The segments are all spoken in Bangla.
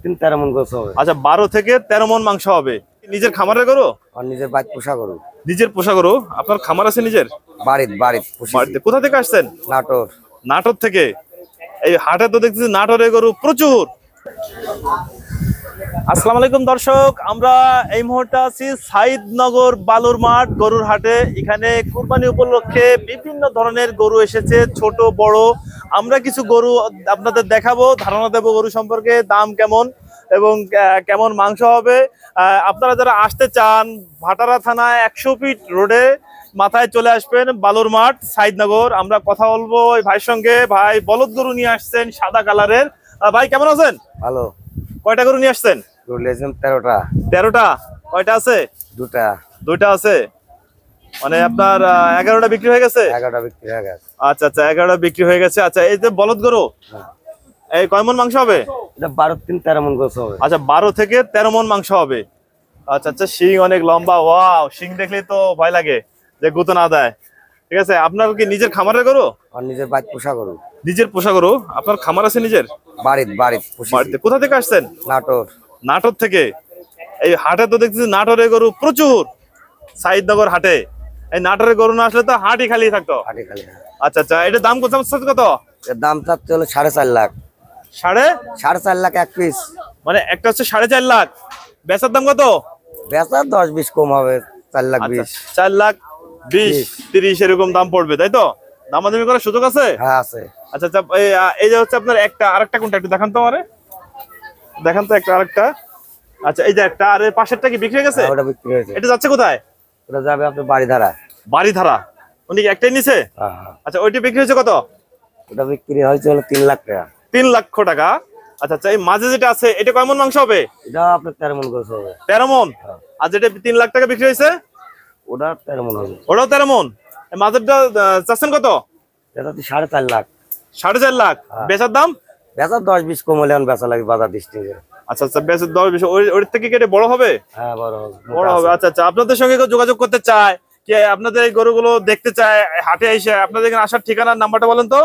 12 থেকে 13 মণ গোছ হবে। আচ্ছা 12 থেকে 13 মণ মাংস হবে। নিজের খামারের গরু? আর নিজের বাড়িতে পোষা গরু। নিজের পোষা গরু? আপনার খামার আছে নিজের? বাড়িতে। কোথা থেকে আসছেন? নাটোর। নাটোর থেকে। এই হাটে তো দেখতেছি নাটোরের গরু প্রচুর। আসসালামু আলাইকুম দর্শক, আমরা এই মুহূর্তে আছি সাইদনগর বালুর মাঠ গরুর হাটে। এখানে কুরবানি উপলক্ষে বিভিন্ন ধরনের গরু এসেছে, ছোট বড়। আমরা কিছু গরু আপনাদের দেখাবো, ধারণা দেবো গরু সম্পর্কে, দাম কেমন এবং কেমন মাংস হবে। আপনারা যারা আসতে চান ভাটারা থানা 100 ফিট রোডে মাথায় চলে আসবেন, বালুর মাঠ সাইদনগর। আমরা কথা বলবো ওই ভাইয়ের সঙ্গে। ভাই বলদ গরু নিয়ে আসছেন সাদা কালারের। ভাই কেমন আছেন? ভালো। কয়টা গরু নিয়ে আসছেন? 13টা। 13টা? কয়টা আছে? দুইটা আছে। মানে আপনার 11টা বিক্রি হয়ে গেছে? 11টা বিক্রি হয়ে গেছে। আচ্ছা আচ্ছা, 11টা বিক্রি হয়ে গেছে। আচ্ছা, এই যে বলদ গরু, এই কয় মণ মাংস হবে? এটা 12 থেকে 13 মণ গোছ হবে। আচ্ছা 12 থেকে 13 মণ মাংস হবে। আচ্ছা আচ্ছা, শিং অনেক লম্বা। ওয়াও, শিং দেখলেই তো ভয় লাগে যে গুতো না দেয়। ঠিক আছে, আপনার কি নিজের খামারের গরু? আর নিজের বাড়িতে পোষা গরু। নিজের পোষা গরু? আপনার খামার আছে নিজের? বাড়িতে। কোথা থেকে আসছেন? নাটোর। নাটোর থেকে। এই হাটে তো দেখতেছি নাটোরের গরু প্রচুর, সাইদনগর হাটে। এই নাটোরের গরু না আসলে তো হাটই খালি থাকতো। আচ্ছা আচ্ছা, এটার দাম কত? এর দাম চাচ্ছে হলো 4.5 লাখ। 4.5 লাখ এক পিস। মানে একটা হচ্ছে 4.5 লাখ। বেচার দাম কত? বেচা 10-20 কম হবে। 4 লাখ 20। 4 লাখ 20, 30 এরকম দাম পড়বে, তাই তো? দামাদামি করার সুযোগ আছে? হ্যাঁ আছে। আচ্ছা আচ্ছা, এই যে হচ্ছে আপনার একটা, আরেকটা কোনটা একটু দেখান তো আমারে। দেখান তো একটা, আরেকটা। আচ্ছা, এই যে একটা, আর এর পাশেরটা কি বিক্রি হয়ে গেছে? ওটা বিক্রি হয়েছে। এটা যাচ্ছে কোথায়? ওটা যাবে আপনার বাড়িধারা। বাড়িধারা? উনি কি একটাই নিছে? হ্যাঁ। আচ্ছা, ওইটা বিক্রি হয়েছে কত? ওটা বিক্রি হয়েছে হলো 3 লাখ টাকা। 3 লক্ষ টাকা। আচ্ছা আচ্ছা, এই মাঝে যেটা আছে এটা কয় মণ মাংস হবে? এটা আপনার 13 মণ গোছ হবে। 13 মণ। আর যেটা 3 লাখ টাকা বিক্রি হয়েছে ওটা 13 মণ হবে। ওটাও 13 মণ। এই মাঝেরটা চাচ্ছেন কত? এটা তো 4.5 লাখ। 4.5 লাখ। বেচার দাম? বেচা 10-20 কম হলে বেচা লাগে বাজার দৃষ্টিতে। আচ্ছা আচ্ছা, বেচার 10-20 ওর থেকে কেটে বড় হবে? হ্যাঁ বড় হবে। আচ্ছা আচ্ছা, আপনাদের সঙ্গে কেউ যোগাযোগ করতে চায়, কি আপনাদের এই গরুগুলো দেখতে চায়, হাটে এসে আপনাদের এখানে আসার ঠিকানার নাম্বারটা বলেন তো।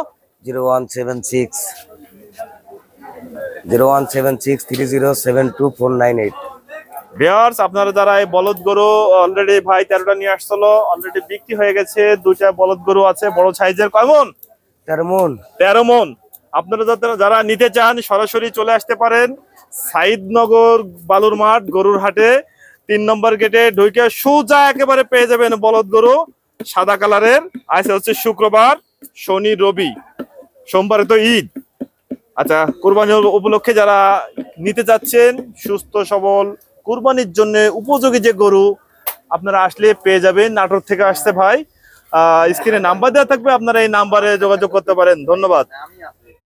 0176307249 ভিউয়ার্স, আপনারা যারা এই বলদ গরু অলরেডি ভাই 13টা নিয়ে আসছিল, অলরেডি বিক্রি হয়ে গেছে। দুইটা বলদ গরু আছে বড় সাইজের। কয় মণ? 13 মণ। আপনারা যারা নিতে চান সরাসরি চলে আসতে পারেন সাইদনগর বালুর মাঠ গরুর হাটে। 3 নম্বর গেটে ঢুকে সোজা একেবারে পেয়ে যাবেন বলদ গরু সাদা কালারের। আজ হচ্ছে শুক্রবার, শনি রবি, সোমবারে তো ঈদ। আচ্ছা, কুরবানি উপলক্ষে যারা নিতে যাচ্ছেন সুস্থ সবল কুরবানির জন্য উপযোগী যে গরু, আপনারা আসলে পেয়ে যাবেন। নাটোর থেকে আসছে ভাই। স্ক্রিনে নাম্বার দেওয়া থাকবে, আপনারা এই নাম্বারে যোগাযোগ করতে পারেন। ধন্যবাদ।